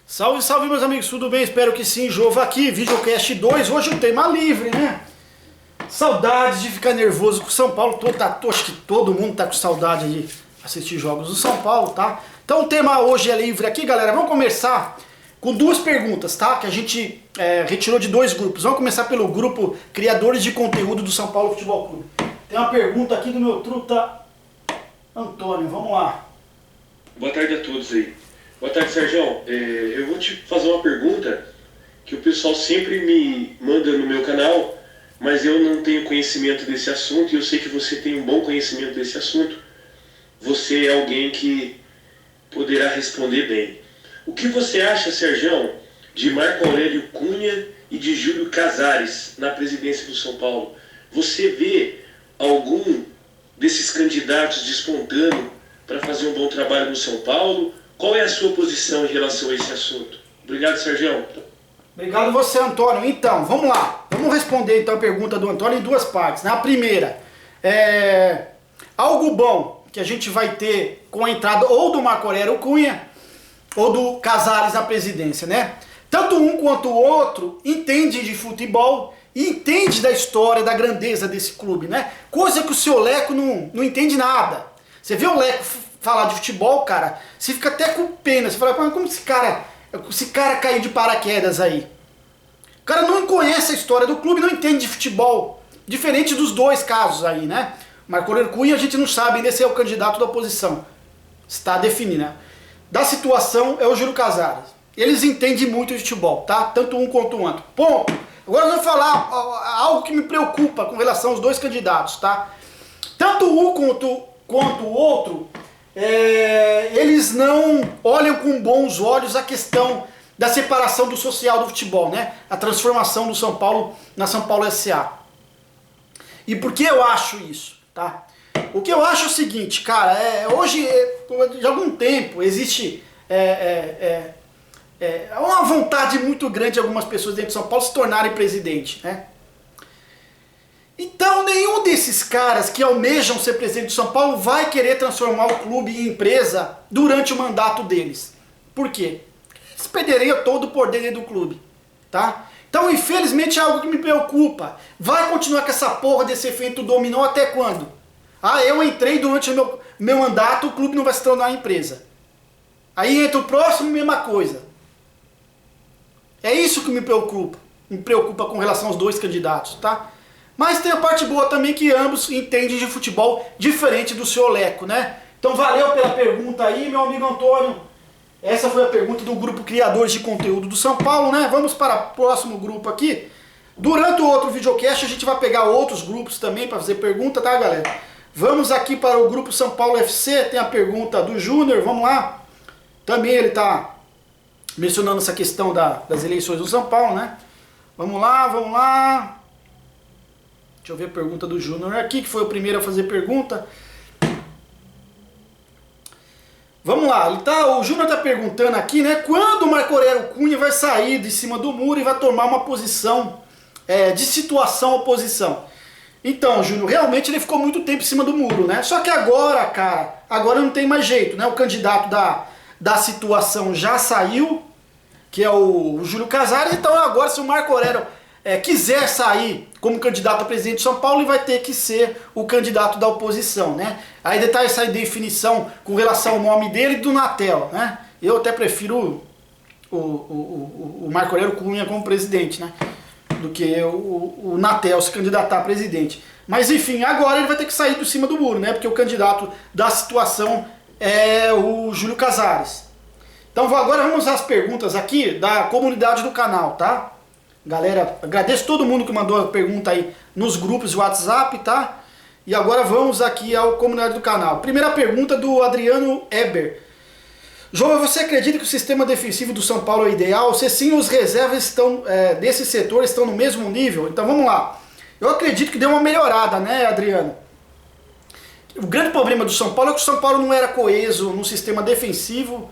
Salve, salve meus amigos, tudo bem? Espero que sim. Jova aqui, Videocast 2, hoje um tema livre, né? Saudades de ficar nervoso com o São Paulo. Acho que todo mundo tá com saudade de assistir jogos do São Paulo, tá? Então o tema hoje é livre aqui, galera. Vamos começar com duas perguntas, tá? Que a gente retirou de dois grupos. Vamos começar pelo grupo Criadores de Conteúdo do São Paulo Futebol Clube. Tem uma pergunta aqui do meu truta Antônio, vamos lá. Boa tarde a todos aí. Boa tarde, Sérgio. Eu vou te fazer uma pergunta que o pessoal sempre me manda no meu canal, mas eu não tenho conhecimento desse assunto e eu sei que você tem um bom conhecimento desse assunto. Você é alguém que poderá responder bem. O que você acha, Sérgio, de Marco Aurélio Cunha e de Júlio Casares na presidência do São Paulo? Você vê algum desses candidatos despontando para fazer um bom trabalho no São Paulo? Qual é a sua posição em relação a esse assunto? Obrigado, Sérgio. Obrigado você, Antônio. Então, vamos lá. Vamos responder então a pergunta do Antônio em duas partes. Na primeira, algo bom que a gente vai ter com a entrada ou do Marco Aurélio Cunha ou do Casares na presidência, né? Tanto um quanto o outro entende de futebol e entende da história, da grandeza desse clube, né? Coisa que o seu Leco não entende nada. Você vê o Leco falar de futebol, cara, você fica até com pena. Você fala, como esse cara caiu de paraquedas aí? O cara não conhece a história do clube, não entende de futebol. Diferente dos dois casos aí, né? Marco Aurélio Cunha, a gente não sabe ainda se é o candidato da oposição. Está definido, né? Da situação é o Júlio Casares. Eles entendem muito de futebol, tá? Tanto um quanto o outro. Ponto. Agora eu vou falar algo que me preocupa com relação aos dois candidatos, tá? Tanto um quanto o outro, eles não olham com bons olhos a questão da separação do social do futebol, né? A transformação do São Paulo na São Paulo S.A. E por que eu acho isso, tá? O que eu acho é o seguinte, cara, hoje, de algum tempo, existe uma vontade muito grande de algumas pessoas dentro de São Paulo se tornarem presidente, né? Então nenhum desses caras que almejam ser presidente de São Paulo vai querer transformar o clube em empresa durante o mandato deles. Por quê? Eles perderiam todo o poder do clube, tá? Então infelizmente é algo que me preocupa. Vai continuar com essa porra desse efeito dominó até quando? Ah, eu entrei durante o meu mandato, o clube não vai se tornar empresa. Aí entra o próximo, mesma coisa. É isso que me preocupa com relação aos dois candidatos, tá? Mas tem a parte boa também que ambos entendem de futebol diferente do seu Leco, né? Então valeu pela pergunta aí, meu amigo Antônio. Essa foi a pergunta do grupo Criadores de Conteúdo do São Paulo, né? Vamos para o próximo grupo aqui. Durante o outro videocast a gente vai pegar outros grupos também para fazer pergunta, tá, galera? Vamos aqui para o grupo São Paulo FC, tem a pergunta do Júnior, vamos lá. Também ele está mencionando essa questão das eleições do São Paulo, né? Vamos lá, vamos lá. Deixa eu ver a pergunta do Júnior aqui, que foi o primeiro a fazer pergunta. Vamos lá, o Júnior está perguntando aqui, né? Quando o Marco Aurélio Cunha vai sair de cima do muro e vai tomar uma posição de situação oposição? Então, Júnior, realmente ele ficou muito tempo em cima do muro, né? Só que agora, cara, agora não tem mais jeito, né? O candidato da situação já saiu, que é o Júlio Casares. Então agora, se o Marco Aurélio quiser sair como candidato a presidente de São Paulo, ele vai ter que ser o candidato da oposição, né? Aí está essa definição com relação ao nome dele e do Natel, né? Eu até prefiro o Marco Aurélio Cunha como presidente, né? Do que o Natel se candidatar a presidente. Mas enfim, agora ele vai ter que sair de cima do muro, né? Porque o candidato da situação é o Júlio Casares. Então agora vamos às perguntas aqui da comunidade do canal, tá? Galera, agradeço todo mundo que mandou a pergunta aí nos grupos de WhatsApp, tá? E agora vamos aqui à comunidade do canal. Primeira pergunta do Adriano Eber. João, você acredita que o sistema defensivo do São Paulo é ideal? Se sim, os reservas desse setor estão no mesmo nível? Então vamos lá. Eu acredito que deu uma melhorada, né, Adriano? O grande problema do São Paulo é que o São Paulo não era coeso no sistema defensivo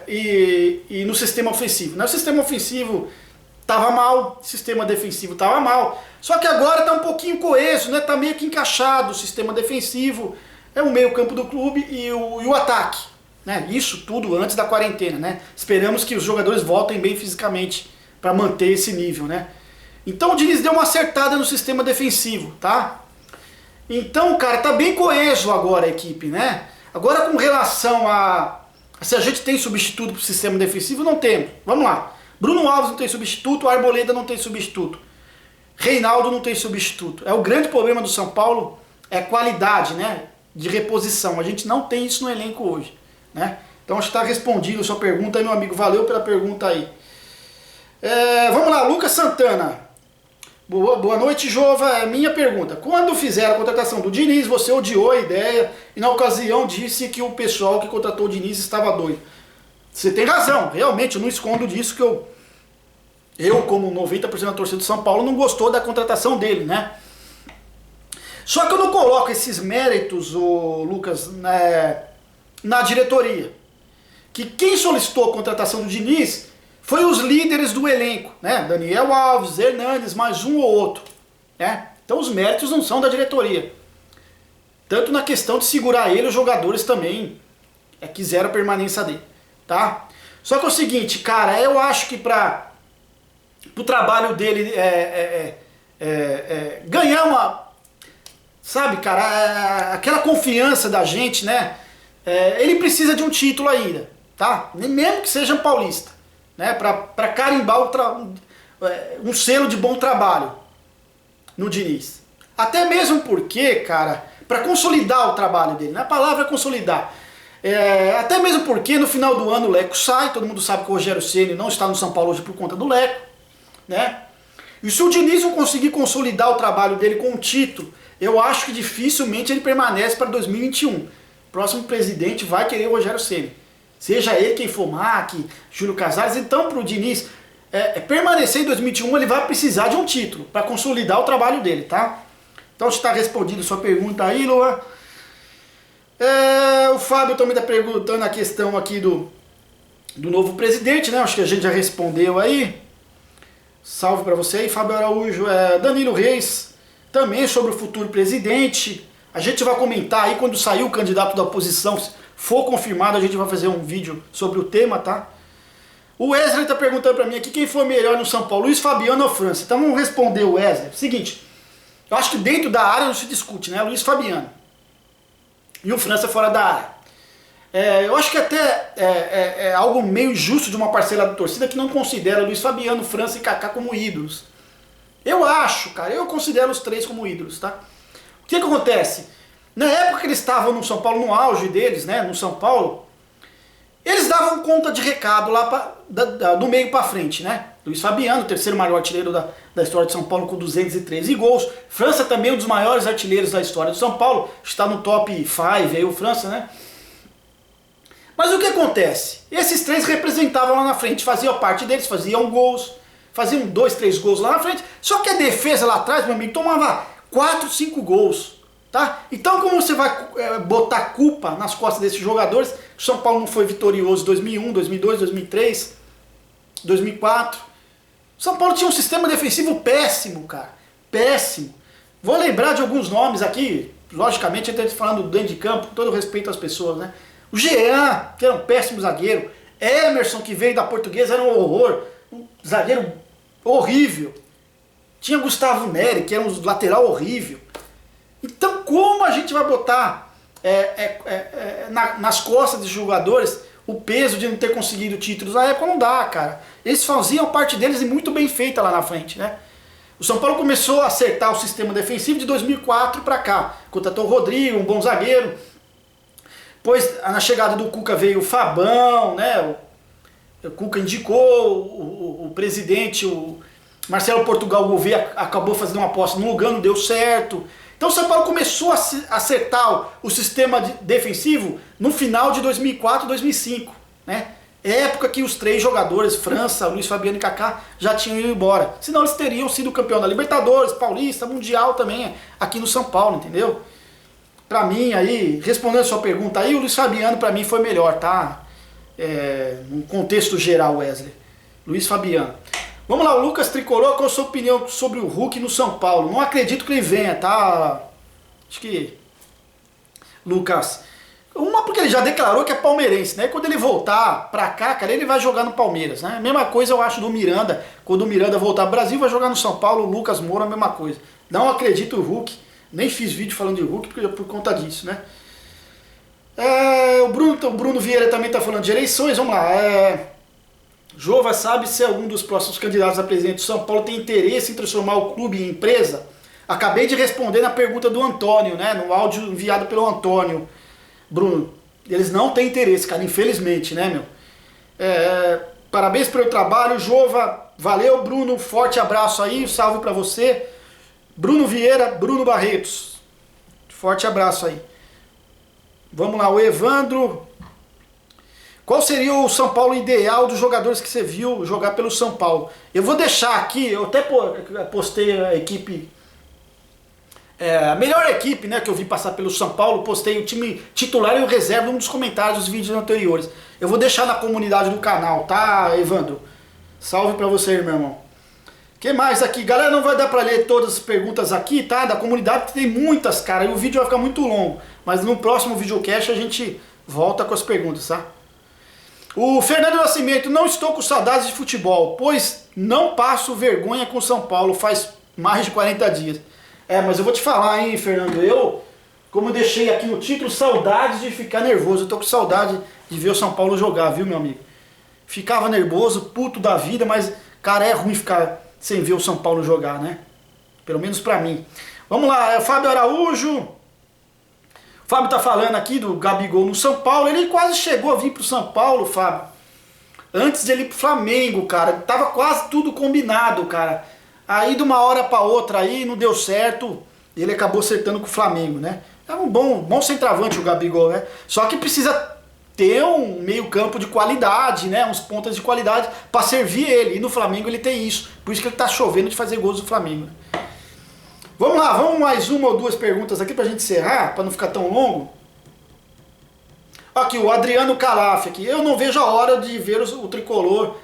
e no sistema ofensivo, né? O sistema ofensivo estava mal, o sistema defensivo estava mal. Só que agora está um pouquinho coeso, né? Está meio que encaixado o sistema defensivo, o meio campo do clube e o ataque. né? Isso tudo antes da quarentena, né? Esperamos que os jogadores voltem bem fisicamente para manter esse nível, né? Então o Diniz deu uma acertada no sistema defensivo, tá? Então, cara, tá bem coeso agora a equipe, né? Agora com relação a se a gente tem substituto pro sistema defensivo, não temos. Vamos lá. Bruno Alves não tem substituto, Arboleda não tem substituto. Reinaldo não tem substituto. É o grande problema do São Paulo, é a qualidade, né, de reposição. A gente não tem isso no elenco hoje, né? Então acho que está respondido a sua pergunta aí, meu amigo. Valeu pela pergunta aí. Vamos lá, Lucas Santana. Boa noite, Jova. Minha pergunta. Quando fizeram a contratação do Diniz, você odiou a ideia e na ocasião disse que o pessoal que contratou o Diniz estava doido. Você tem razão. Realmente, eu não escondo disso que eu como 90% da torcida do São Paulo, não gostou da contratação dele, né? Só que eu não coloco esses méritos, Lucas, na diretoria. Que quem solicitou a contratação do Diniz foi os líderes do elenco, né? Daniel Alves, Hernandes, mais um ou outro, né? Então os méritos não são da diretoria. Tanto na questão de segurar ele, os jogadores também quiseram a permanência dele, tá? Só que é o seguinte, cara, eu acho que para o trabalho dele ganhar uma, sabe, cara, aquela confiança da gente, né? Ele precisa de um título ainda, tá? Mesmo que seja um paulista, né? Para carimbar um selo de bom trabalho no Diniz. Até mesmo porque, cara, para consolidar o trabalho dele, né? A palavra é consolidar. Até mesmo porque no final do ano o Leco sai, todo mundo sabe que o Rogério Ceni não está no São Paulo hoje por conta do Leco, né? E se o Diniz não conseguir consolidar o trabalho dele com um título, eu acho que dificilmente ele permanece para 2021. O próximo presidente vai querer o Rogério Ceni. Seja ele quem for, Mac, Júlio Casares. Então, para o Diniz permanecer em 2021, ele vai precisar de um título para consolidar o trabalho dele, tá? Então, está respondida a sua pergunta aí, Luan. O Fábio também está perguntando a questão aqui do novo presidente, né? Acho que a gente já respondeu aí. Salve para você aí, Fábio Araújo. Danilo Reis, também sobre o futuro presidente. A gente vai comentar aí quando sair o candidato da oposição, se for confirmado, a gente vai fazer um vídeo sobre o tema, tá? O Wesley está perguntando para mim aqui quem foi melhor no São Paulo, Luiz Fabiano ou França. Então vamos responder o Wesley. Seguinte, eu acho que dentro da área não se discute, né? Luiz Fabiano. E o França fora da área. Eu acho que até é algo meio injusto de uma parcela da torcida que não considera Luiz Fabiano, França e Kaká como ídolos. Eu acho, cara, eu considero os três como ídolos, tá? O que acontece? Na época que eles estavam no São Paulo, no auge deles, né, no São Paulo, eles davam conta de recado lá do meio pra frente, né? Luiz Fabiano, o terceiro maior artilheiro da história de São Paulo com 213 gols. França também um dos maiores artilheiros da história de São Paulo, está no top 5 aí o França, né? Mas o que acontece? Esses três representavam lá na frente, faziam parte deles, faziam gols, faziam 2, 3 gols lá na frente, só que a defesa lá atrás, meu amigo, tomava 4, 5 gols, tá? Então como você vai botar culpa nas costas desses jogadores? O São Paulo não foi vitorioso em 2001, 2002, 2003, 2004. O São Paulo tinha um sistema defensivo péssimo, cara, péssimo. Vou lembrar de alguns nomes aqui, logicamente, até falando dentro de campo, com todo respeito às pessoas, né? O Jean, que era um péssimo zagueiro. Emerson, que veio da Portuguesa, era um horror. Um zagueiro horrível. Tinha Gustavo Neri, que era um lateral horrível. Então, como a gente vai botar nas costas dos jogadores o peso de não ter conseguido títulos? Na época não dá, cara. Eles faziam parte deles e muito bem feita lá na frente, né? O São Paulo começou a acertar o sistema defensivo de 2004 para cá. Contratou o Rodrigo, um bom zagueiro. Depois, na chegada do Cuca veio o Fabão, né? O Cuca indicou, o presidente, o Marcelo Portugal Gouveia, acabou fazendo uma aposta no Lugano, deu certo. Então o São Paulo começou a acertar o sistema defensivo no final de 2004, 2005, né? Época que os três jogadores, França, Luiz Fabiano e Kaká, já tinham ido embora. Senão eles teriam sido campeão da Libertadores, Paulista, Mundial também, aqui no São Paulo, entendeu? Pra mim, aí, respondendo a sua pergunta aí, o Luiz Fabiano pra mim foi melhor, tá? No contexto geral, Wesley. Luiz Fabiano. Vamos lá, o Lucas Tricolor, qual a sua opinião sobre o Hulk no São Paulo? Não acredito que ele venha, tá? Acho que... Lucas, Uma porque ele já declarou que é palmeirense, né? Quando ele voltar pra cá, cara, ele vai jogar no Palmeiras, né? Mesma coisa eu acho do Miranda. Quando o Miranda voltar pro Brasil, vai jogar no São Paulo, o Lucas Moura, a mesma coisa. Não acredito no Hulk, nem fiz vídeo falando de Hulk por conta disso, né? O Bruno Vieira também tá falando de eleições, vamos lá. Jova sabe se algum dos próximos candidatos a presidente de São Paulo tem interesse em transformar o clube em empresa? Acabei de responder na pergunta do Antônio, né? No áudio enviado pelo Antônio. Bruno, eles não têm interesse, cara, infelizmente, né, meu? Parabéns pelo trabalho, Jova. Valeu, Bruno. Forte abraço aí, salve pra você. Bruno Vieira, Bruno Barretos. Forte abraço aí. Vamos lá, o Evandro. Qual seria o São Paulo ideal dos jogadores que você viu jogar pelo São Paulo? Eu vou deixar aqui, eu até postei a equipe... a melhor equipe, né, que eu vi passar pelo São Paulo, postei o time titular e o reserva em um dos comentários dos vídeos anteriores. Eu vou deixar na comunidade do canal, tá, Evandro? Salve pra você, meu irmão. O que mais aqui? Galera, não vai dar pra ler todas as perguntas aqui, tá? Da comunidade tem muitas, cara, e o vídeo vai ficar muito longo. Mas no próximo videocast a gente volta com as perguntas, tá? O Fernando Nascimento, não estou com saudades de futebol, pois não passo vergonha com São Paulo faz mais de 40 dias. Mas eu vou te falar, hein, Fernando, como eu deixei aqui no título, saudades de ficar nervoso. Eu tô com saudade de ver o São Paulo jogar, viu, meu amigo? Ficava nervoso, puto da vida, mas, cara, é ruim ficar sem ver o São Paulo jogar, né? Pelo menos pra mim. Vamos lá, Fábio Araújo. O Fábio tá falando aqui do Gabigol no São Paulo. Ele quase chegou a vir pro São Paulo, Fábio. Antes de ele ir pro Flamengo, cara. Tava quase tudo combinado, cara. Aí de uma hora pra outra aí não deu certo, ele acabou acertando com o Flamengo, né? É um bom centroavante o Gabigol, né? Só que precisa ter um meio campo de qualidade, né? Uns pontas de qualidade pra servir ele. E no Flamengo ele tem isso. Por isso que ele tá chovendo de fazer gols do Flamengo. Vamos lá, vamos mais uma ou duas perguntas aqui pra gente encerrar, pra não ficar tão longo. Aqui, o Adriano Calaf aqui. Eu não vejo a hora de ver o tricolor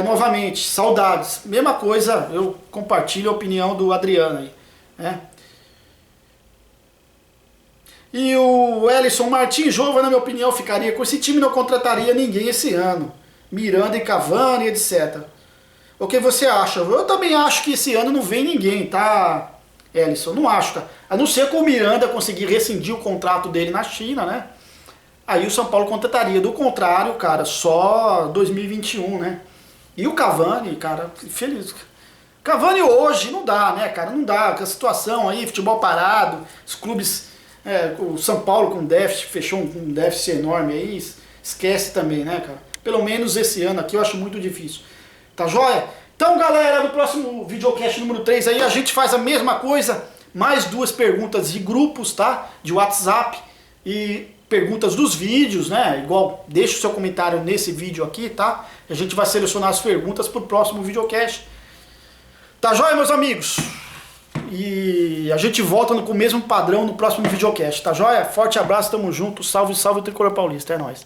novamente, saudades. Mesma coisa, eu compartilho a opinião do Adriano aí, né? E o Ellison Martins, Jova, na minha opinião, ficaria com esse time, não contrataria ninguém esse ano. Miranda e Cavani, etc. O que você acha? Eu também acho que esse ano não vem ninguém, tá, Ellison? Não acho, tá? A não ser que o Miranda conseguir rescindir o contrato dele na China, né? Aí o São Paulo contrataria. Do contrário, cara, só 2021, né? E o Cavani, cara, feliz. Cavani hoje não dá, né, cara? Não dá. Com a situação aí, futebol parado, os clubes, o São Paulo com déficit, fechou um déficit enorme aí, esquece também, né, cara? Pelo menos esse ano aqui eu acho muito difícil. Tá joia? Então, galera, no próximo videocast número 3 aí a gente faz a mesma coisa, mais duas perguntas de grupos, tá? De WhatsApp e perguntas dos vídeos, né? Igual, deixa o seu comentário nesse vídeo aqui, tá? A gente vai selecionar as perguntas pro próximo videocast. Tá joia, meus amigos? E a gente volta com o mesmo padrão no próximo videocast, tá joia? Forte abraço, tamo junto, salve, salve o Tricolor Paulista, é nóis.